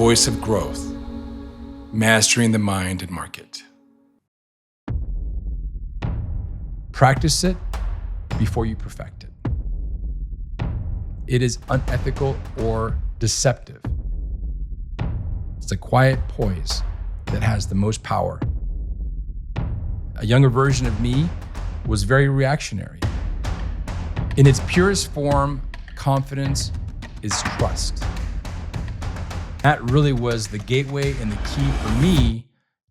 voice of growth, mastering the mind and market. Practice it before you perfect it. It is unethical or deceptive. It's a quiet poise that has the most power. A younger version of me was very reactionary. In its purest form, confidence is trust. That really was the gateway and the key for me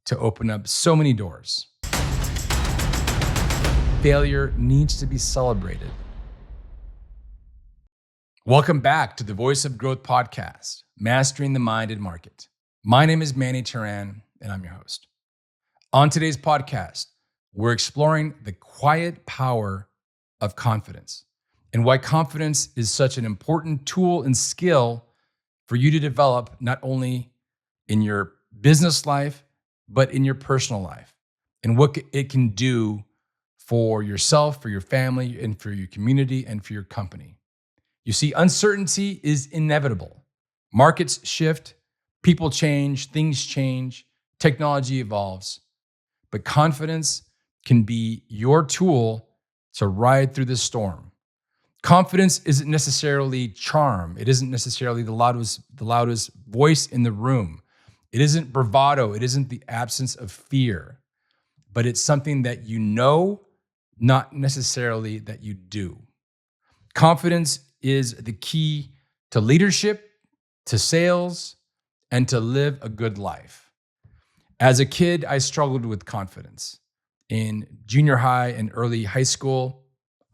to open up so many doors. Failure needs to be celebrated. Welcome back to the Voice of Growth podcast, Mastering the Mind and Market. My name is Manny Turan, and I'm your host. On today's podcast, we're exploring the quiet power of confidence and why confidence is such an important tool and skill for you to develop not only in your business life, but in your personal life, and what it can do for yourself, for your family, and for your community, and for your company. You see, uncertainty is inevitable. Markets shift, people change, things change, technology evolves, but confidence can be your tool to ride through the storm. Confidence isn't necessarily charm. It isn't necessarily the loudest voice in the room. It isn't bravado. It isn't the absence of fear, but it's something that you know, not necessarily that you do. Confidence is the key to leadership, to sales, and to live a good life. As a kid, I struggled with confidence. In junior high and early high school,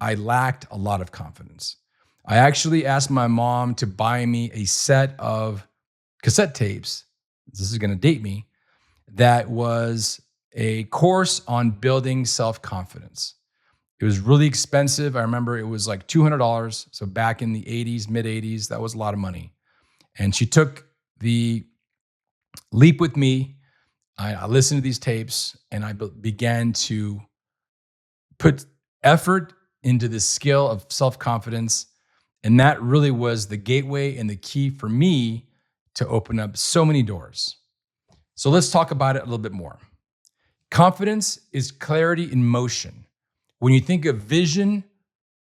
I lacked a lot of confidence. I actually asked my mom to buy me a set of cassette tapes. This is going to date me. That was a course on building self-confidence. It was really expensive. I remember it was like $200. So back in the 80s, mid 80s, that was a lot of money. And she took the leap with me. I listened to these tapes and I began to put effort into the skill of self-confidence. And that really was the gateway and the key for me to open up so many doors. So let's talk about it a little bit more. Confidence is clarity in motion. When you think of vision,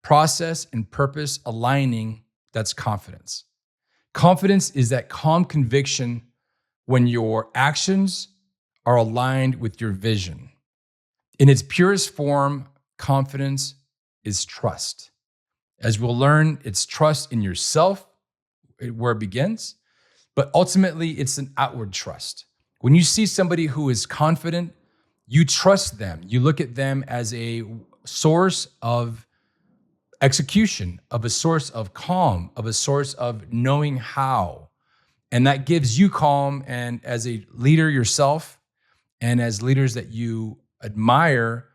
process, and purpose aligning, that's confidence. Confidence is that calm conviction when your actions are aligned with your vision. In its purest form, confidence is trust. As we'll learn, it's trust in yourself, where it begins, but ultimately it's an outward trust. When you see somebody who is confident, you trust them. You look at them as a source of execution, of a source of calm, of a source of knowing how. And that gives you calm. And as a leader yourself, and as leaders that you admire,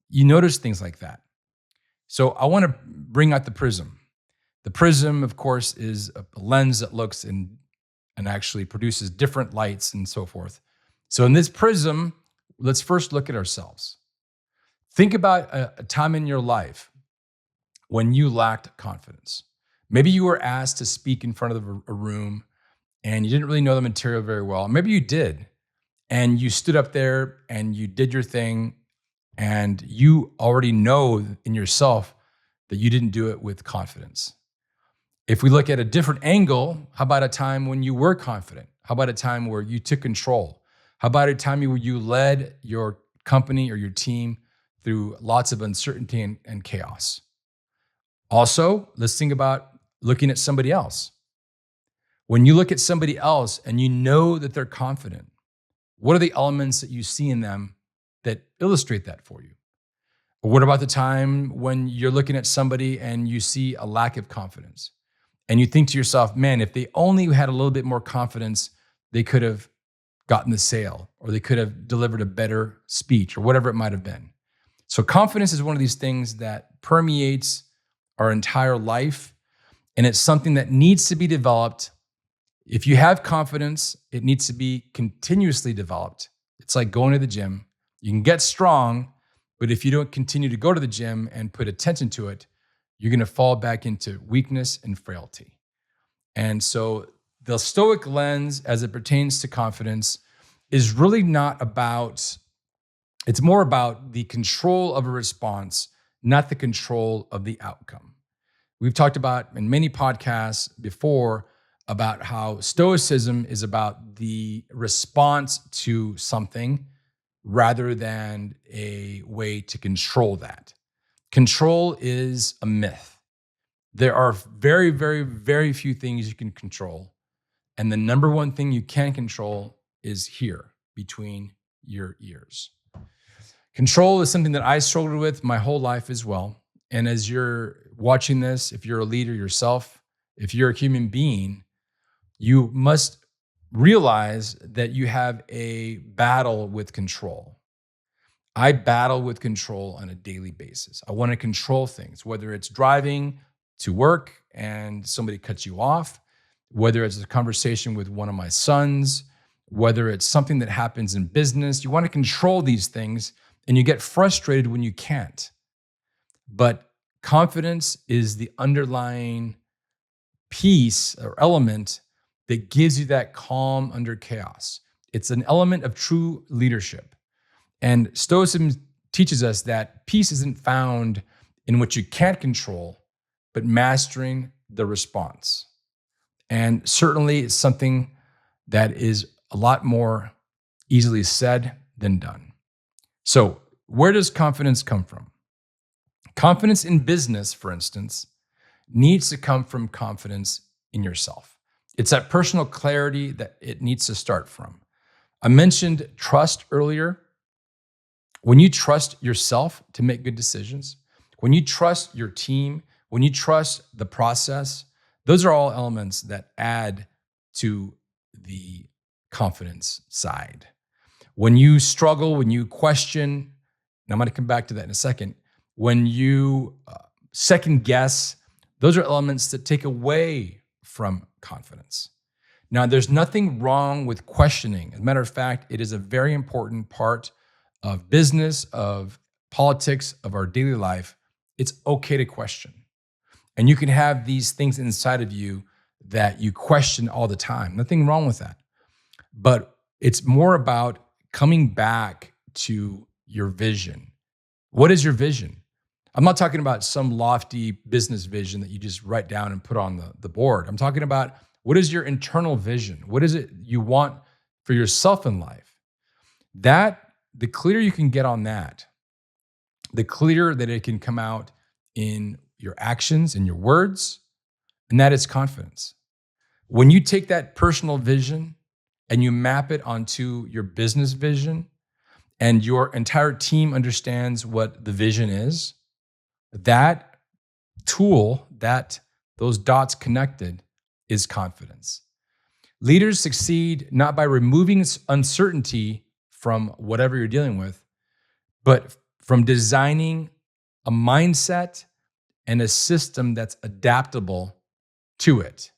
you notice things like that. So I want to bring out the prism. The prism, of course, is a lens that looks and actually produces different lights and so forth. So in this prism, let's first look at ourselves. Think about a time in your life when you lacked confidence. Maybe you were asked to speak in front of a room and you didn't really know the material very well. Maybe you did, and you stood up there and you did your thing, and you already know in yourself that you didn't do it with confidence. If we look at a different angle, how about a time when you were confident? How about a time where you took control? How about a time where you led your company or your team through lots of uncertainty and chaos? Also, let's think about looking at somebody else. When you look at somebody else and you know that they're confident, what are the elements that you see in them that illustrate that for you? Or what about the time when you're looking at somebody and you see a lack of confidence and you think to yourself, man, if they only had a little bit more confidence, they could have gotten the sale, or they could have delivered a better speech, or whatever it might have been. So confidence is one of these things that permeates our entire life, and it's something that needs to be developed. If you have confidence, it needs to be continuously developed. It's like going to the gym. You can get strong, but if you don't continue to go to the gym and put attention to it, you're going to fall back into weakness and frailty. And so the Stoic lens as it pertains to confidence is really not about, it's more about the control of a response, not the control of the outcome. We've talked about in many podcasts before about how Stoicism is about the response to something rather than a way to control that. Control is a myth. There are very, very, very few things you can control. And the number one thing you can control is here between your ears. Control is something that I struggled with my whole life as well. And as you're watching this, if you're a leader yourself, if you're a human being, you must realize that you have a battle with control. I battle with control on a daily basis. I want to control things, whether it's driving to work and somebody cuts you off, whether it's a conversation with one of my sons, whether it's something that happens in business. You want to control these things and you get frustrated when you can't. But confidence is the underlying piece or element that gives you that calm under chaos. It's an element of true leadership. And Stoicism teaches us that peace isn't found in what you can't control, but mastering the response. And certainly it's something that is a lot more easily said than done. So, where does confidence come from? Confidence in business, for instance, needs to come from confidence in yourself. It's that personal clarity that it needs to start from. I mentioned trust earlier. When you trust yourself to make good decisions, when you trust your team, when you trust the process, those are all elements that add to the confidence side. When you struggle, when you question, and I'm going to come back to that in a second, when you second guess, those are elements that take away from confidence. Now, there's nothing wrong with questioning. As a matter of fact, it is a very important part of business, of politics, of our daily life. It's okay to question. And you can have these things inside of you that you question all the time. Nothing wrong with that. But it's more about coming back to your vision. What is your vision? I'm not talking about some lofty business vision that you just write down and put on the board. I'm talking about what is your internal vision? What is it you want for yourself in life? The clearer you can get on that, the clearer that it can come out in your actions and your words, and that is confidence. When you take that personal vision and you map it onto your business vision, and your entire team understands what the vision is, that tool, those dots connected, is confidence. Leaders succeed not by removing uncertainty from whatever you're dealing with, but from designing a mindset and a system that's adaptable to it.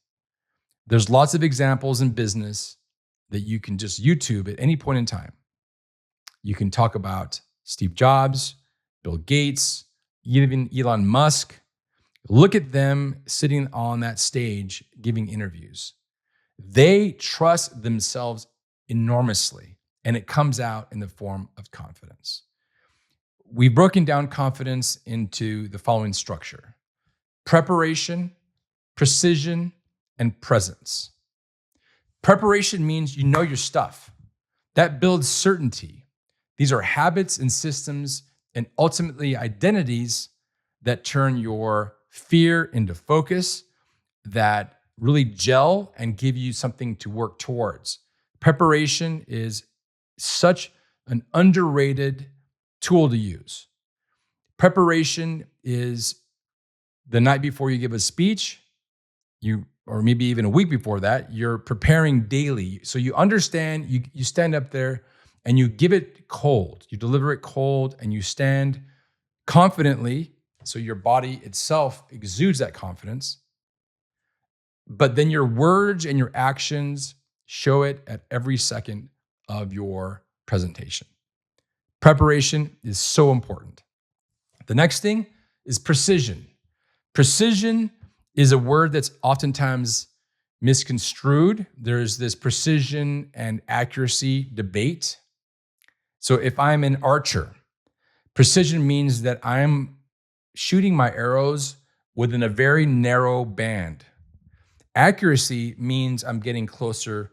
There's lots of examples in business that you can just YouTube at any point in time. You can talk about Steve Jobs, Bill Gates, even Elon Musk. Look at them sitting on that stage giving interviews. They trust themselves enormously, and it comes out in the form of confidence. We've broken down confidence into the following structure: preparation, precision, and presence. Preparation means you know your stuff. That builds certainty. These are habits and systems and ultimately identities that turn your fear into focus, that really gel and give you something to work towards. Preparation is such an underrated tool to use. Preparation is the night before you give a speech, or maybe even a week before that, you're preparing daily. So you understand, you stand up there and you give it cold. You deliver it cold and you stand confidently. So your body itself exudes that confidence. But then your words and your actions show it at every second of your presentation. Preparation is so important. The next thing is precision. Precision is a word that's oftentimes misconstrued. There's this precision and accuracy debate. So if I'm an archer, precision means that I'm shooting my arrows within a very narrow band. Accuracy means I'm getting closer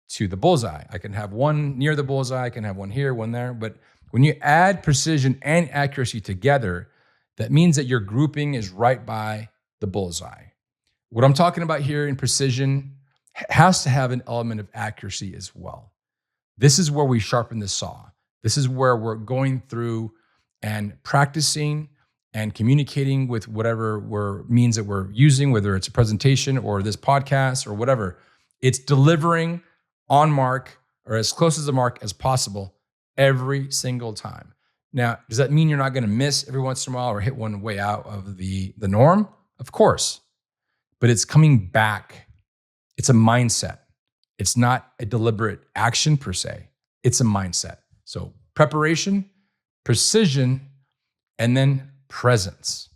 to the bullseye. I can have one near the bullseye, I can have one here, one there. But when you add precision and accuracy together, that means that your grouping is right by the bullseye. What I'm talking about here in precision has to have an element of accuracy as well. This is where we sharpen the saw. This is where we're going through and practicing and communicating with whatever means that we're using, whether it's a presentation or this podcast or whatever. It's delivering on mark or as close as the mark as possible every single time. Now, does that mean you're not going to miss every once in a while or hit one way out of the norm? Of course. But it's coming back. It's a mindset. It's not a deliberate action per se. It's a mindset. So preparation, precision, and then presence.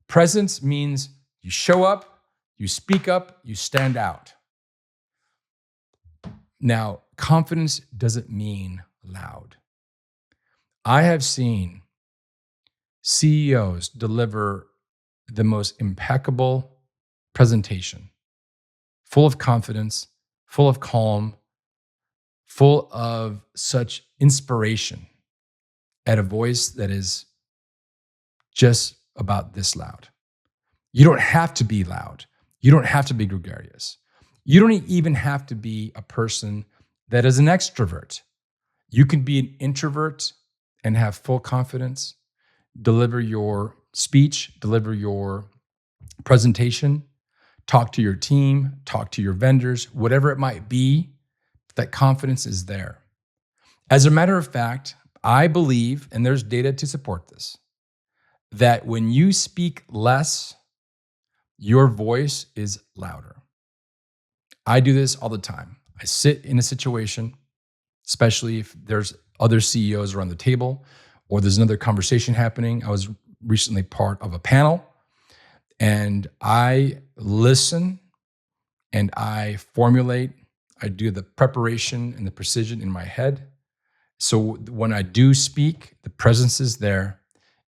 Presence means you show up, you speak up, you stand out. Now, confidence doesn't mean loud. I have seen CEOs deliver the most impeccable presentation, full of confidence, full of calm, full of such inspiration at a voice that is just about this loud. You don't have to be loud. You don't have to be gregarious. You don't even have to be a person that is an extrovert. You can be an introvert and have full confidence, deliver your speech, deliver your presentation, talk to your team, talk to your vendors, whatever it might be, that confidence is there. As a matter of fact, I believe, and there's data to support this, that when you speak less, your voice is louder. I do this all the time. I sit in a situation, especially if there's other CEOs around the table or there's another conversation happening. I was recently part of a panel and I listen and I formulate. I do the preparation and the precision in my head. So when I do speak, the presence is there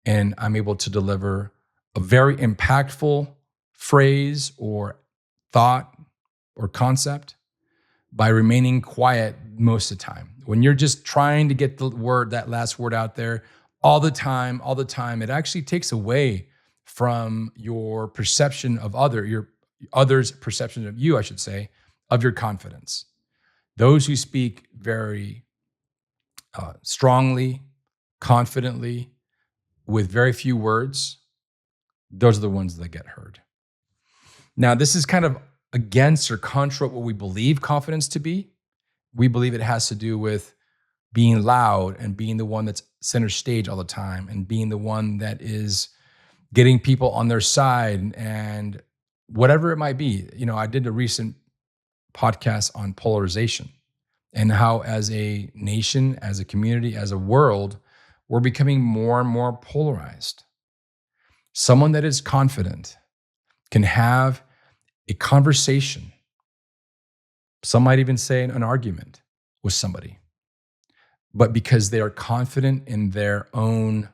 and I'm able to deliver a very impactful phrase or thought or concept by remaining quiet most of the time. When you're just trying to get that last word out there all the time, it actually takes away from your perception of your others' perception of you, I should say, of your confidence. Those who speak very strongly, confidently, with very few words, those are the ones that get heard. Now, this is kind of against or contra what we believe confidence to be. We believe it has to do with being loud and being the one that's center stage all the time and being the one that is getting people on their side and whatever it might be. You know, I did a recent podcast on polarization and how as a nation, as a community, as a world, we're becoming more and more polarized. Someone that is confident can have a conversation, some might even say an argument with somebody, but because they are confident in their own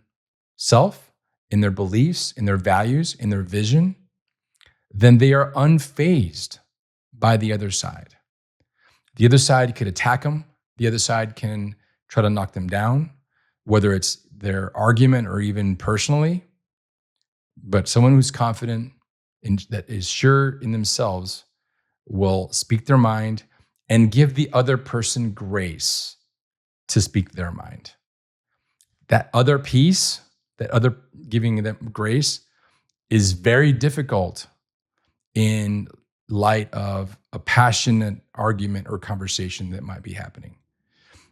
self, in their beliefs, in their values, in their vision, then they are unfazed by the other side. The other side could attack them. The other side can try to knock them down, whether it's their argument or even personally. But someone who's confident that is sure in themselves will speak their mind and give the other person grace to speak their mind. That other piece, that other giving them grace is very difficult in light of a passionate argument or conversation that might be happening.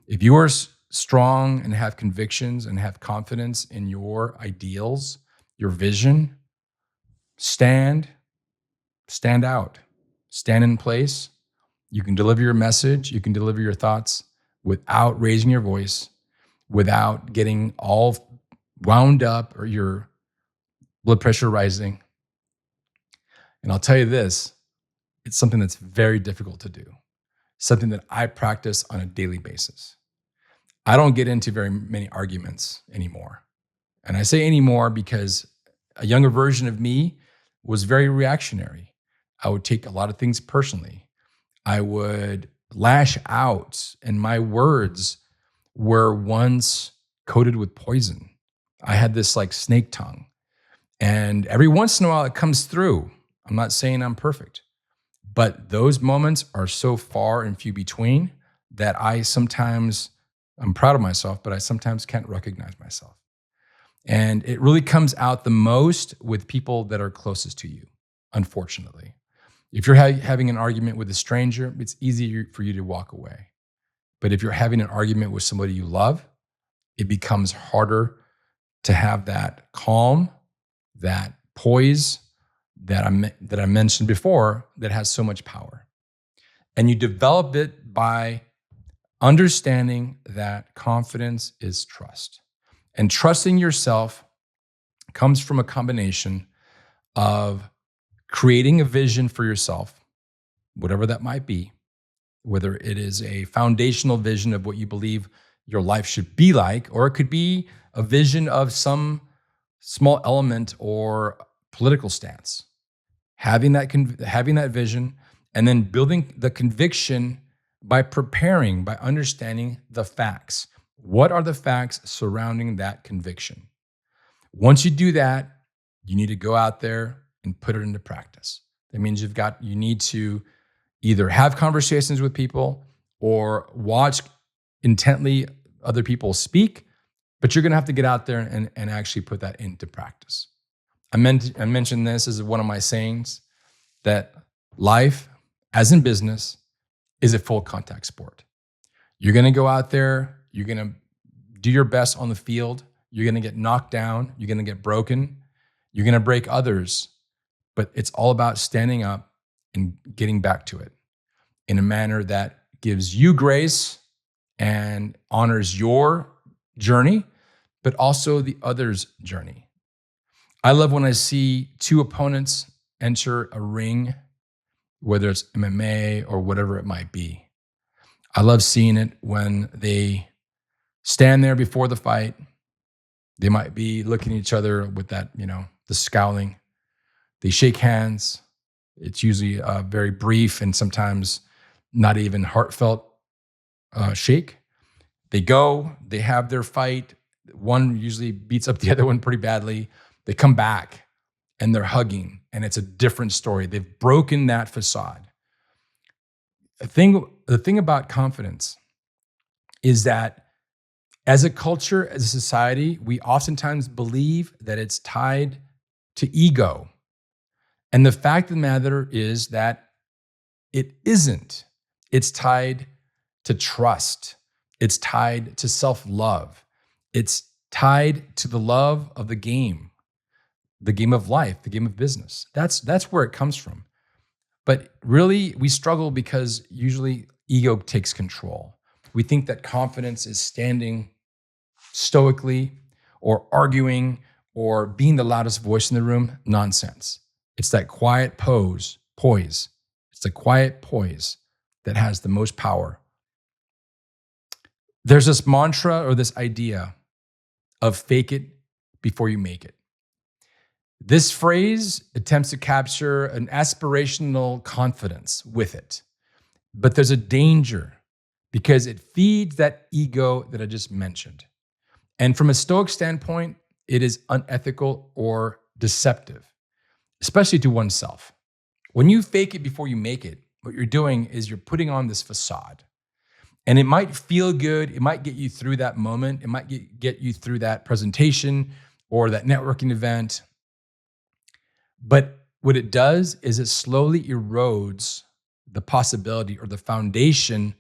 If you are strong and have convictions and have confidence in your ideals, your vision, stand out, stand in place. You can deliver your message, you can deliver your thoughts without raising your voice, without getting all wound up or your blood pressure rising. And I'll tell you this, it's something that's very difficult to do, something that I practice on a daily basis. I don't get into very many arguments anymore. And I say anymore because a younger version of me was very reactionary. I would take a lot of things personally. I would lash out, and my words were once coated with poison. I had this like snake tongue. And every once in a while it comes through. I'm not saying I'm perfect, but those moments are so far and few between that I'm proud of myself, but I sometimes can't recognize myself. And it really comes out the most with people that are closest to you, unfortunately. If you're having an argument with a stranger, it's easier for you to walk away. But if you're having an argument with somebody you love, it becomes harder to have that calm, that poise that I mentioned before that has so much power. And you develop it by understanding that confidence is trust. And trusting yourself comes from a combination of creating a vision for yourself, whatever that might be, whether it is a foundational vision of what you believe your life should be like, or it could be a vision of some small element or political stance. Having that vision, and then building the conviction by preparing, by understanding the facts. What are the facts surrounding that conviction? Once you do that, you need to go out there and put it into practice. That means you need to either have conversations with people or watch intently other people speak, but you're going to have to get out there and actually put that into practice. I mentioned this as one of my sayings, that life, as in business, is a full contact sport. You're going to go out there, you're going to do your best on the field, you're going to get knocked down, you're going to get broken, you're going to break others, but it's all about standing up and getting back to it in a manner that gives you grace and honors your journey, but also the other's journey. I love when I see two opponents enter a ring, whether it's MMA or whatever it might be. I love seeing it when they stand there before the fight. They might be looking at each other with that, the scowling. They shake hands. It's usually a very brief and sometimes not even heartfelt shake. They have their fight. One usually beats up the other one pretty badly. They come back and they're hugging, and it's a different story. They've broken that facade. The thing about confidence is that as a culture, as a society, we oftentimes believe that it's tied to ego. And the fact of the matter is that it isn't. It's tied to trust. It's tied to self-love. It's tied to the love of the game of life, the game of business. That's where it comes from. But really, we struggle because usually ego takes control. We think that confidence is standing stoically or arguing or being the loudest voice in the room. Nonsense. It's that quiet poise. It's the quiet poise that has the most power. There's this mantra or this idea of fake it before you make it. This phrase attempts to capture an aspirational confidence with it, but there's a danger because it feeds that ego that I just mentioned. And from a Stoic standpoint, it is unethical or deceptive, especially to oneself. When you fake it before you make it, what you're doing is you're putting on this facade. And it might feel good. It might get you through that moment. It might get you through that presentation or that networking event. But what it does is it slowly erodes the possibility or the foundation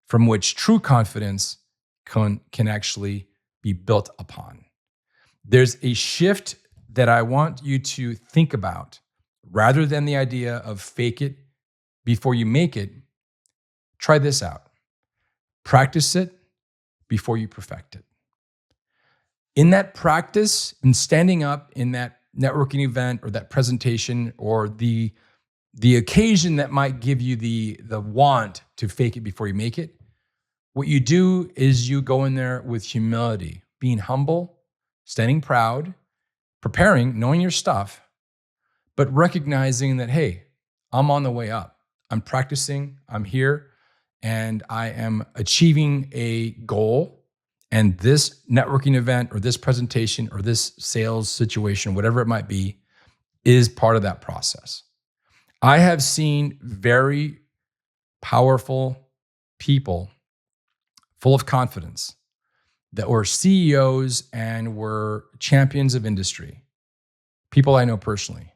from which true confidence can actually be built upon. There's a shift that I want you to think about. Rather than the idea of fake it before you make it, try this out. Practice it before you perfect it. In that practice, in standing up in that networking event or that presentation or the the occasion that might give you the want to fake it before you make it, what you do is you go in there with humility, being humble, standing proud, preparing, knowing your stuff, but recognizing that, hey, I'm on the way up. I'm practicing, I'm here, and I am achieving a goal. And this networking event or this presentation or this sales situation, whatever it might be, is part of that process. I have seen very powerful people full of confidence that were CEOs and were champions of industry, people I know personally,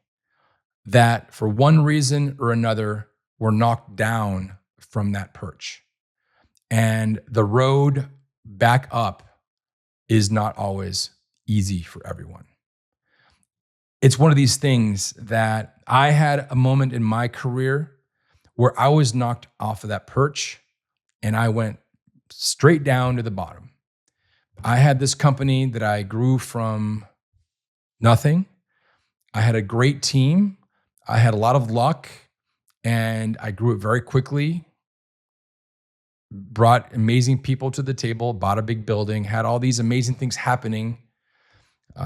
that for one reason or another were knocked down from that perch. And the road back up is not always easy for everyone. It's one of these things that I had a moment in my career where I was knocked off of that perch and I went straight down to the bottom. I had this company that I grew from nothing. I had a great team. I had a lot of luck and I grew it very quickly, brought amazing people to the table, bought a big building, had all these amazing things happening,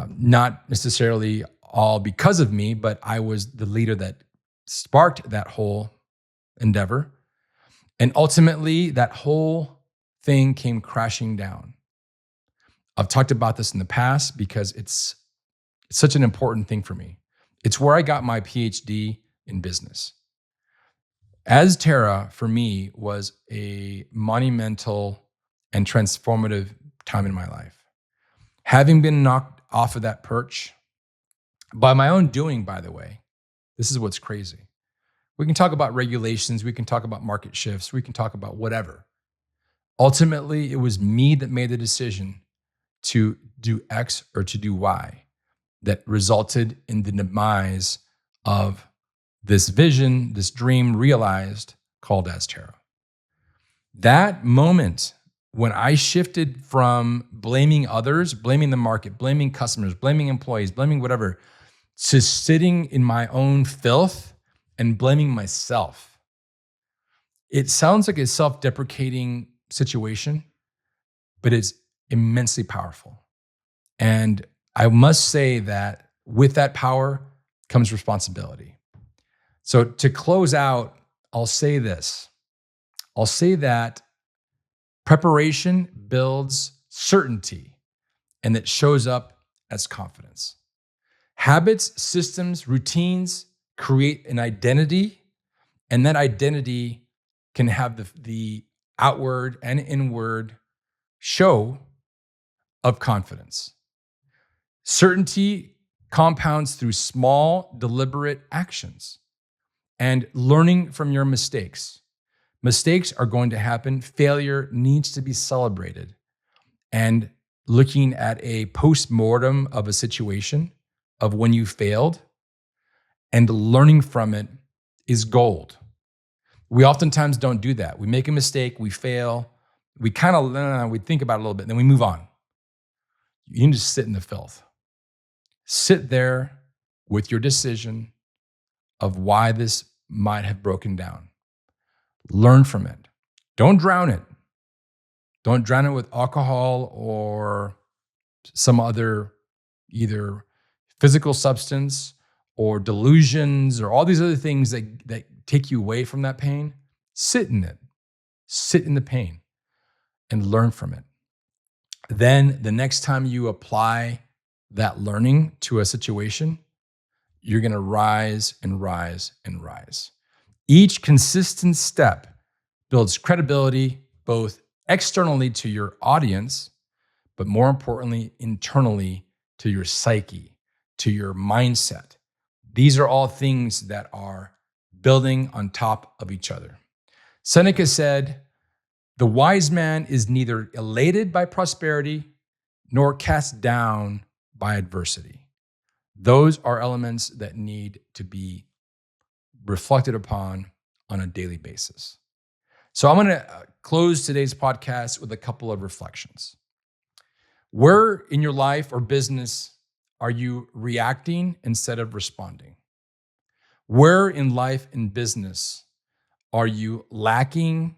not necessarily all because of me, but I was the leader that sparked that whole endeavor. And ultimately, that whole thing came crashing down. I've talked about this in the past because it's such an important thing for me. It's where I got my PhD in business. As Terra, for me, was a monumental and transformative time in my life. Having been knocked off of that perch, by my own doing, by the way, this is what's crazy. We can talk about regulations, we can talk about market shifts, we can talk about whatever. Ultimately, it was me that made the decision to do X or to do Y that resulted in the demise of this vision, this dream realized called as Terra. That moment when I shifted from blaming others, blaming the market, blaming customers, blaming employees, blaming whatever, to sitting in my own filth and blaming myself. It sounds like a self-deprecating situation, but it's immensely powerful. And I must say that with that power comes responsibility. So to close out, I'll say this. I'll say that preparation builds certainty and that shows up as confidence. Habits, systems, routines create an identity, and that identity can have the outward and inward show of confidence. Certainty compounds through small, deliberate actions and learning from your mistakes. Mistakes are going to happen. Failure needs to be celebrated. And looking at a post-mortem of a situation of when you failed and learning from it is gold. We oftentimes don't do that. We make a mistake, we fail, we kind of we think about it a little bit, and then we move on. You need to sit in the filth. Sit there with your decision of why this might have broken down. Learn from it. Don't drown it. Don't drown it with alcohol or some other either physical substance or delusions or all these other things that take you away from that pain. Sit in it. Sit in the pain and learn from it. Then the next time you apply that learning to a situation, you're going to rise and rise and rise. Each consistent step builds credibility, both externally to your audience, but more importantly, internally to your psyche, to your mindset. These are all things that are building on top of each other. Seneca said, "The wise man is neither elated by prosperity nor cast down by adversity." Those are elements that need to be reflected upon on a daily basis. So I'm going to close today's podcast with a couple of reflections. Where in your life or business are you reacting instead of responding? Where in life and business are you lacking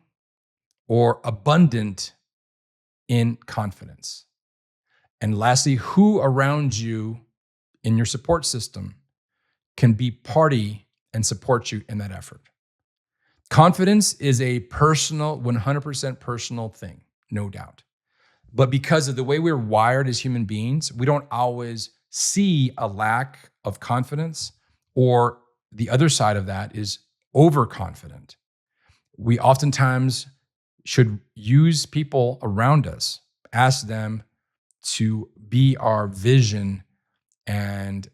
or abundant in confidence? And lastly, who around you in your support system can be party and support you in that effort? Confidence is a personal, 100% personal thing, no doubt. But because of the way we're wired as human beings, we don't always see a lack of confidence, or the other side of that is overconfident. We oftentimes should use people around us, ask them to be our vision, and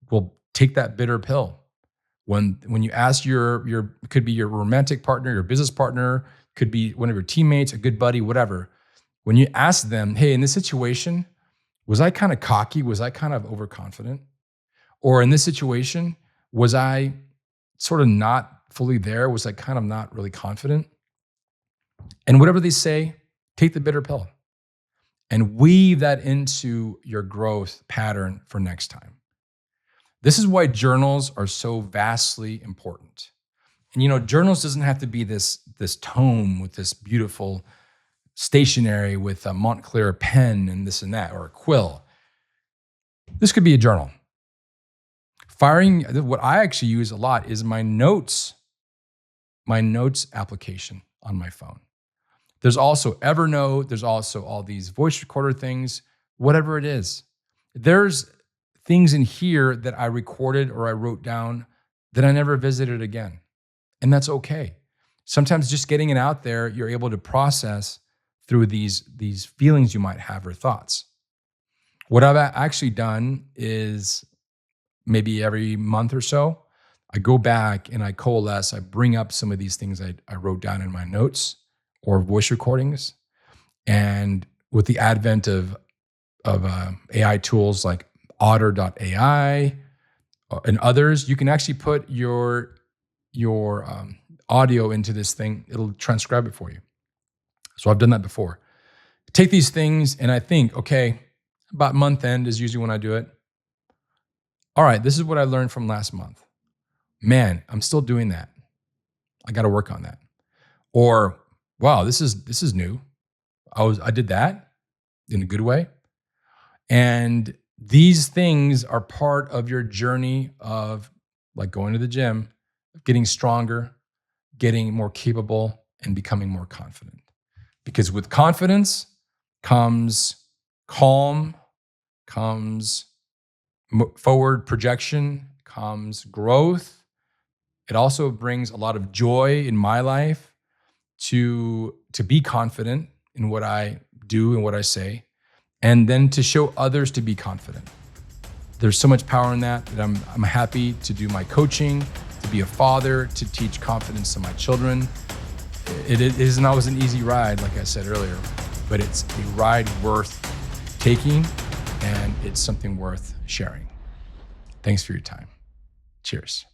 we'll take that bitter pill. When you ask your could be your romantic partner, your business partner, could be one of your teammates, a good buddy, whatever. When you ask them, hey, in this situation, was I kind of cocky? Was I kind of overconfident? Or in this situation, was I sort of not fully there? Was I kind of not really confident? And whatever they say, take the bitter pill and weave that into your growth pattern for next time. This is why journals are so vastly important. And journals doesn't have to be this tome with this beautiful stationery with a Montclair pen and this and that, or a quill. This could be a journal. What I actually use a lot is my notes application on my phone. There's also Evernote. There's also all these voice recorder things, whatever it is. There's things in here that I recorded or I wrote down that I never visited again. And that's okay. Sometimes just getting it out there, you're able to process through these feelings you might have or thoughts. What I've actually done is maybe every month or so, I go back and I coalesce, I bring up some of these things I wrote down in my notes or voice recordings. And with the advent of AI tools like Otter.ai and others, you can actually put your audio into this thing. It'll transcribe it for you. So I've done that before. Take these things and I think, okay, about month end is usually when I do it. All right, this is what I learned from last month. Man, I'm still doing that. I got to work on that. Or, wow, this is new. I did that in a good way. And these things are part of your journey of like going to the gym, getting stronger, getting more capable, and becoming more confident. Because with confidence comes calm, comes forward projection, comes growth. It also brings a lot of joy in my life to be confident in what I do and what I say, and then to show others to be confident. There's so much power in that I'm happy to do my coaching, to be a father, to teach confidence to my children. It isn't always an easy ride, like I said earlier, but it's a ride worth taking, and it's something worth sharing. Thanks for your time. Cheers.